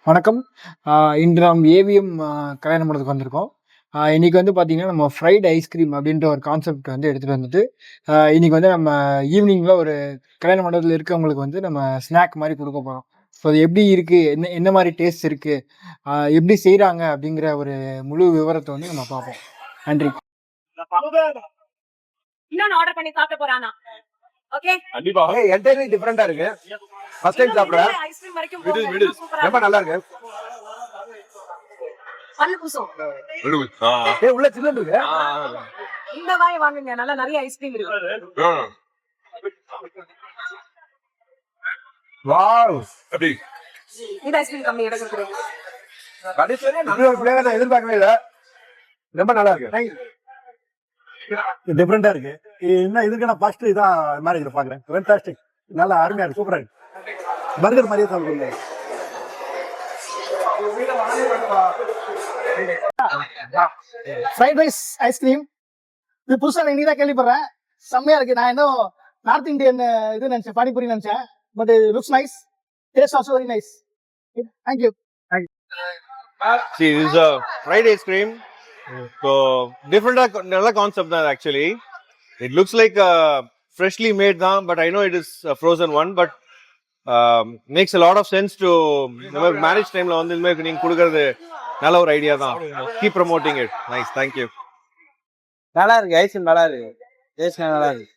வணக்கம். இன்று நாம் ஏவிஎம் கல்யாண மண்டபத்துக்கு வந்திருக்கோம். இன்னைக்கு வந்து பார்த்தீங்கன்னா, நம்ம ஃப்ரைட் ஐஸ்கிரீம் அப்படின்ற ஒரு கான்செப்ட் வந்து எடுத்துட்டு வந்துட்டு, இன்னைக்கு வந்து நம்ம ஈவினிங்ல ஒரு கல்யாண மண்டபத்தில இருக்கவங்களுக்கு வந்து நம்ம ஸ்நாக் மாரி குடுக்க போறோம். ஸோ அது எப்படி இருக்கு? என்ன என்ன மாரி டேஸ்ட் இருக்கு? எப்படி செய்றாங்க? அப்படிங்கிற ஒரு முழு விவரத்த வந்து நம்ம பார்ப்போம். நன்றி. இன்னொன்னு ஆர்டர் பண்ணி சாப்பிட போறானா? ஓகே. கண்டிப்பா. என்டையர்லி டிஃபரெண்டா இருக்கு. ஃபர்ஸ்ட் டைம் சாப்பிடுறேன். ஐஸ்கிரீம் வரைக்கும் விடு போங்க. விடு. சூப்பரா ரொம்ப நல்லா இருக்கு. பல்லு பூசும். விடு. உள்ள சில்லுன்னு இருக்கு. இந்த வாய் வாங்குங்க. நல்லா நிறைய ஐஸ்கிரீம் இருக்கு. வாவ். எப்படி? இந்த ஐஸ்கிரீம் கம்மி எடுக்கிறேன். கடைசியா நல்ல ஒரு ஃப்ளேவர் நான் எதிர்பார்க்கவே இல்ல. ரொம்ப நல்லா இருக்கு. டிஃப்ரெண்டா இருக்கு. என்ன இதுக்கு நான் ஃபர்ஸ்ட் இதான் மாதிரி இதை பாக்குறேன். ஃபேண்டாஸ்டிக். நல்லா அருமையா இருக்கு. சூப்பரா இருக்கு. பர்கர் மாதிரியே சாப்பிடுங்க. ஃப்ரைட் ரைஸ் ஐஸ்கிரீம் இது புதுசா நான் இன்னைக்கு தான் கேள்விப்படுறேன். செம்மையா இருக்கு. நான் இன்னும் நார்த் இந்தியன் இது நினைச்சேன், பானிபூரி நினைச்சேன். But looks nice. Taste also very nice. Thank you. See, this is a fried ice cream. So different nalla concept that actually. It looks like freshly made than, but I know it is a frozen one. But makes a lot of sense to marriage time la vandu indha mari neenga kudukuradhu nalla or idea than. Keep promoting it. Nice, thank you. நல்லா இருக்கு. Ice cream நல்லா இருக்கு. Taste நல்லா இருக்கு.